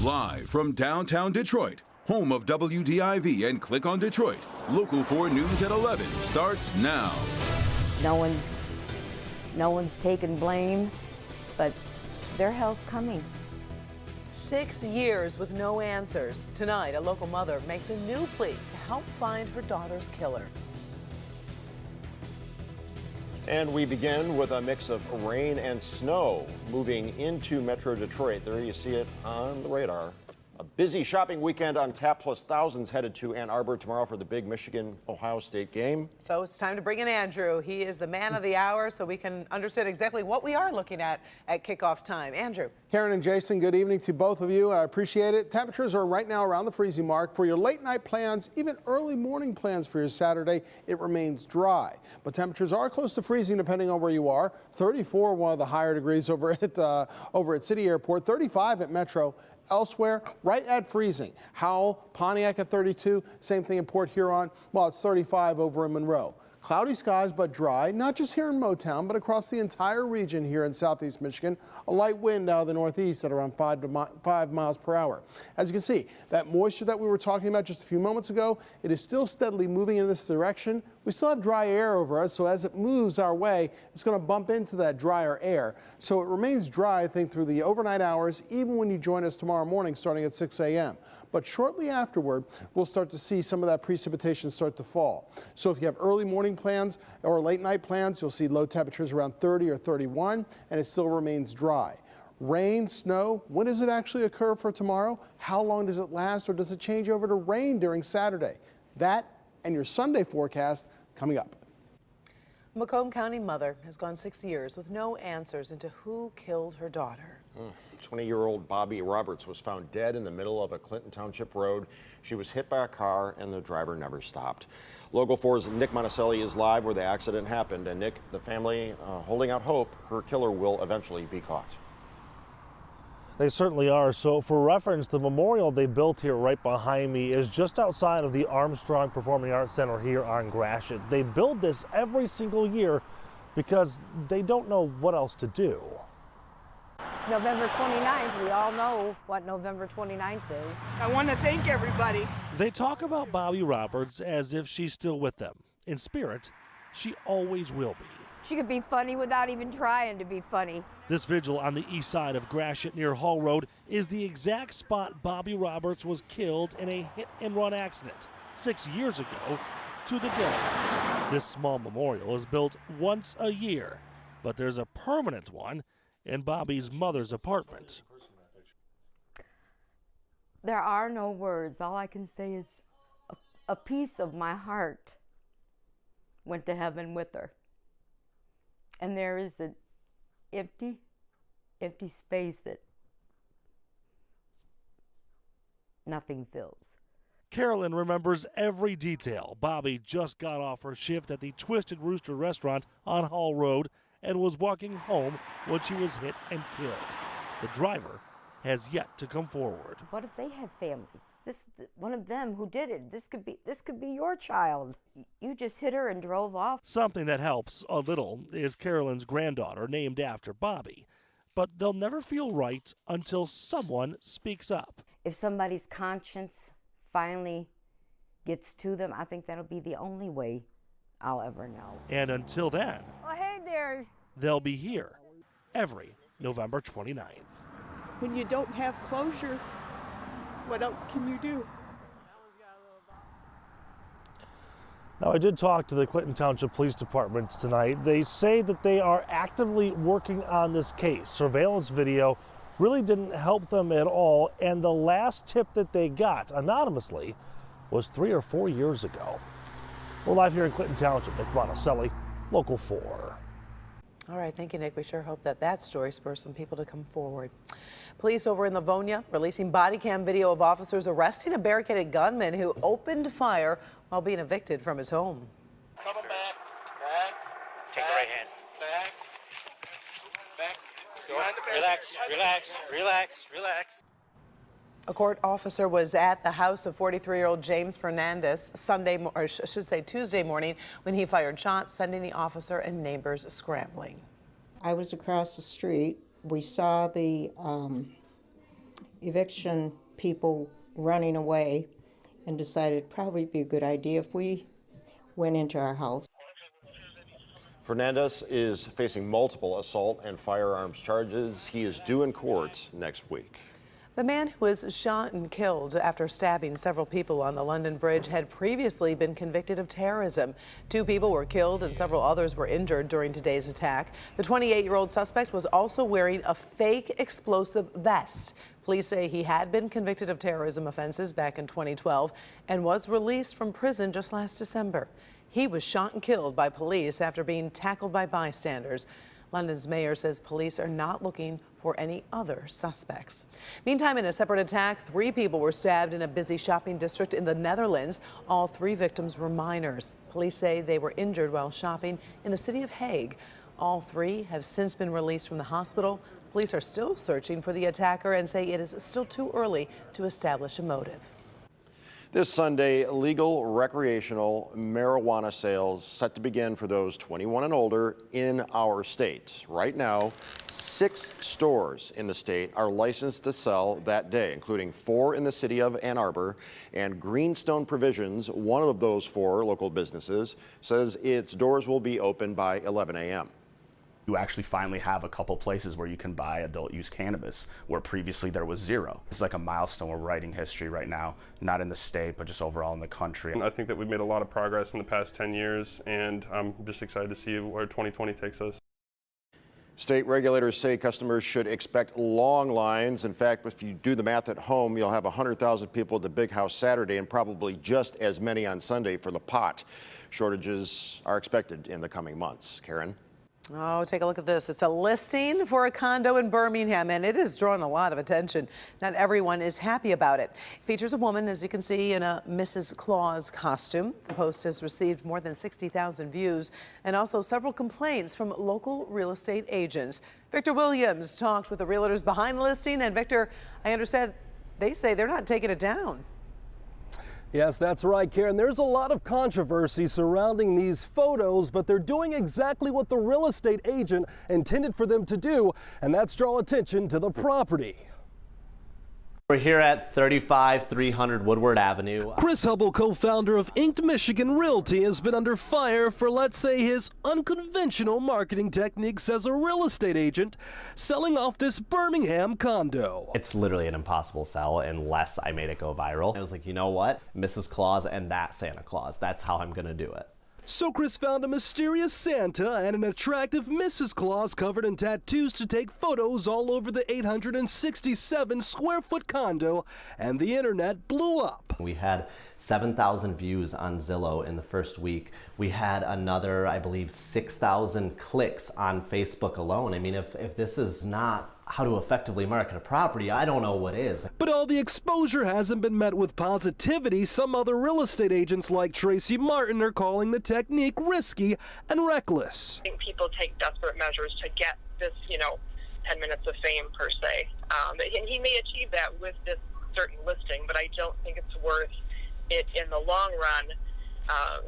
Live from downtown Detroit, home of WDIV and Click on Detroit, Local 4 News at 11 starts now. No one's taking blame, but their hell's coming. 6 years with no answers. Tonight, a local mother makes a new plea to help find her daughter's killer. And we begin with a mix of rain and snow moving into Metro Detroit. There you see it on the radar. A busy shopping weekend on tap, plus thousands headed to Ann Arbor tomorrow for the big Michigan-Ohio State game. So it's time to bring in Andrew. He is the man of the hour, so we can understand exactly what we are looking at kickoff time. Andrew. Karen and Jason, good evening to both of you. I appreciate it. Temperatures are right now around the freezing mark. For your late night plans, even early morning plans for your Saturday, it remains dry. But temperatures are close to freezing depending on where you are. 34, one of the higher degrees over at City Airport, 35 at Metro. Elsewhere, right at freezing. Howell, Pontiac at 32, same thing in Port Huron, while it's 35 over in Monroe. Cloudy skies but dry, not just here in Motown, but across the entire region here in southeast Michigan. A light wind out of the northeast at around 5 miles per hour. As you can see, that moisture that we were talking about just a few moments ago, it is still steadily moving in this direction. We still have dry air over us, so as it moves our way, it's going to bump into that drier air. So it remains dry, I think, through the overnight hours, even when you join us tomorrow morning starting at 6 a.m. But shortly afterward, we'll start to see some of that precipitation start to fall. So if you have early morning plans or late night plans, you'll see low temperatures around 30 or 31, and it still remains dry. Rain, snow, when does it actually occur for tomorrow? How long does it last, or does it change over to rain during Saturday? That and your Sunday forecast coming up. Macomb County mother has gone 6 years with no answers into who killed her daughter. 20-year-old Bobby Roberts was found dead in the middle of a Clinton Township road. She was hit by a car and the driver never stopped. Local 4's Nick Monticelli is live where the accident happened. And Nick, the family holding out hope her killer will eventually be caught. They certainly are. So for reference, the memorial they built here right behind me is just outside of the Armstrong Performing Arts Center here on Gratiot. They build this every single year because they don't know what else to do. It's November 29th. We all know what November 29th is. I want to thank everybody. They talk about Bobby Roberts as if she's still with them. In spirit, she always will be. She could be funny without even trying to be funny. This vigil on the east side of Gratiot near Hall Road is the exact spot Bobby Roberts was killed in a hit-and-run accident 6 years ago to the day. This small memorial is built once a year, but there's a permanent one in Bobby's mother's apartment. There are no words. All I can say is a piece of my heart went to heaven with her. And there is an empty space that nothing fills. Carolyn remembers every detail. Bobby just got off her shift at the Twisted Rooster restaurant on Hall Road and was walking home when she was hit and killed. The driver has yet to come forward. What if they have families? One of them who did it. This could be your child. You just hit her and drove off. Something that helps a little is Carolyn's granddaughter, named after Bobby. But they'll never feel right until someone speaks up. If somebody's conscience finally gets to them, I think that'll be the only way I'll ever know. And until then, oh, hey there. They'll be here every November 29th. When you don't have closure, what else can you do? Now, I did talk to the Clinton Township Police Department tonight. They say that they are actively working on this case. Surveillance video really didn't help them at all, and the last tip that they got anonymously was 3 or 4 years ago. We're live here in Clinton Township. Nick Monticelli, Local 4. All right, thank you, Nick. We sure hope that story spurs some people to come forward. Police over in Livonia releasing body cam video of officers arresting a barricaded gunman who opened fire while being evicted from his home. Come on back. Take the right hand. Back. Relax. A court officer was at the house of 43-year-old James Fernandez Tuesday morning when he fired shots, sending the officer and neighbors scrambling. I was across the street. We saw the eviction people running away and decided it'd probably be a good idea if we went into our house. Fernandez is facing multiple assault and firearms charges. He is due in court next week. The man who was shot and killed after stabbing several people on the London Bridge had previously been convicted of terrorism. 2 people were killed and several others were injured during today's attack. The 28-year-old suspect was also wearing a fake explosive vest. Police say he had been convicted of terrorism offenses back in 2012 and was released from prison just last December. He was shot and killed by police after being tackled by bystanders. London's mayor says police are not looking for any other suspects. Meantime, in a separate attack, 3 people were stabbed in a busy shopping district in the Netherlands. All 3 victims were minors. Police say they were injured while shopping in the city of Hague. All 3 have since been released from the hospital. Police are still searching for the attacker and say it is still too early to establish a motive. This Sunday, legal recreational marijuana sales set to begin for those 21 and older in our state. Right now, 6 stores in the state are licensed to sell that day, including 4 in the city of Ann Arbor. And Greenstone Provisions, one of those 4 local businesses, says its doors will be open by 11 a.m. You actually finally have a couple places where you can buy adult use cannabis, where previously there was 0. It's like a milestone. We're writing history right now, not in the state, but just overall in the country. I think that we've made a lot of progress in the past 10 years, and I'm just excited to see where 2020 takes us. State regulators say customers should expect long lines. In fact, if you do the math at home, you'll have 100,000 people at the Big House Saturday and probably just as many on Sunday for the pot. Shortages are expected in the coming months. Karen? Oh, take a look at this. It's a listing for a condo in Birmingham, and it has drawn a lot of attention. Not everyone is happy about it. It features a woman, as you can see, in a Mrs. Claus costume. The post has received more than 60,000 views and also several complaints from local real estate agents. Victor Williams talked with the realtors behind the listing, and Victor, I understand they say they're not taking it down. Yes, that's right, Karen. There's a lot of controversy surrounding these photos, but they're doing exactly what the real estate agent intended for them to do, and that's draw attention to the property. We're here at 35300 Woodward Avenue. Chris Hubble, co-founder of Inked Michigan Realty, has been under fire for, let's say, his unconventional marketing techniques as a real estate agent, selling off this Birmingham condo. It's literally an impossible sell unless I made it go viral. I was like, you know what? Mrs. Claus and that Santa Claus. That's how I'm gonna do it. So Chris found a mysterious Santa and an attractive Mrs. Claus covered in tattoos to take photos all over the 867 square foot condo, and the internet blew up. We had 7,000 views on Zillow in the first week. We had another, I believe, 6,000 clicks on Facebook alone. I mean, if this is not how to effectively market a property, I don't know what is. But all the exposure hasn't been met with positivity. Some other real estate agents like Tracy Martin are calling the technique risky and reckless. I think people take desperate measures to get this, 10 minutes of fame per se. And he may achieve that with this certain listing, but I don't think it's worth it in the long run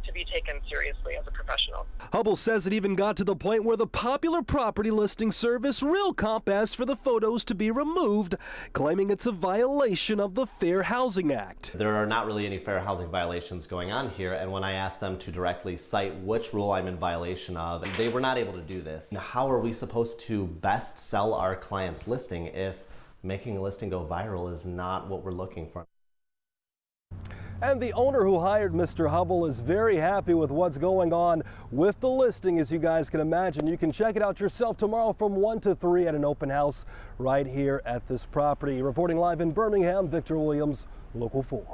to be taken seriously as a professional. Hubble says it even got to the point where the popular property listing service RealComp asked for the photos to be removed, claiming it's a violation of the Fair Housing Act. There are not really any fair housing violations going on here, and when I asked them to directly cite which rule I'm in violation of, they were not able to do this. How are we supposed to best sell our client's listing if making a listing go viral is not what we're looking for? And the owner who hired Mr. Hubble is very happy with what's going on with the listing, as you guys can imagine. You can check it out yourself tomorrow from 1 to 3 at an open house right here at this property. Reporting live in Birmingham, Victor Williams, Local 4.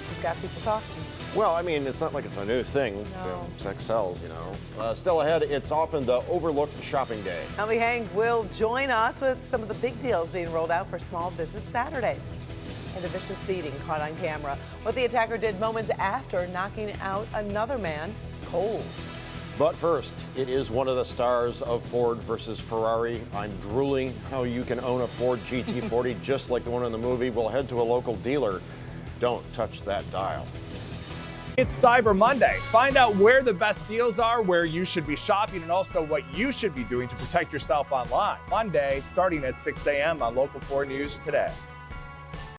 He's got people talking. Well, I mean, it's not like it's a new thing. No. So sex sells, Still ahead, it's often the overlooked shopping day. Ellie Hank will join us with some of the big deals being rolled out for Small Business Saturday. And a vicious beating caught on camera. What the attacker did moments after knocking out another man cold. But first, it is one of the stars of Ford versus Ferrari. I'm drooling how you can own a Ford GT40 just like the one in the movie. We'll head to a local dealer. Don't touch that dial. It's Cyber Monday. Find out where the best deals are, where you should be shopping, and also what you should be doing to protect yourself online. Monday, starting at 6 a.m. on Local 4 News Today.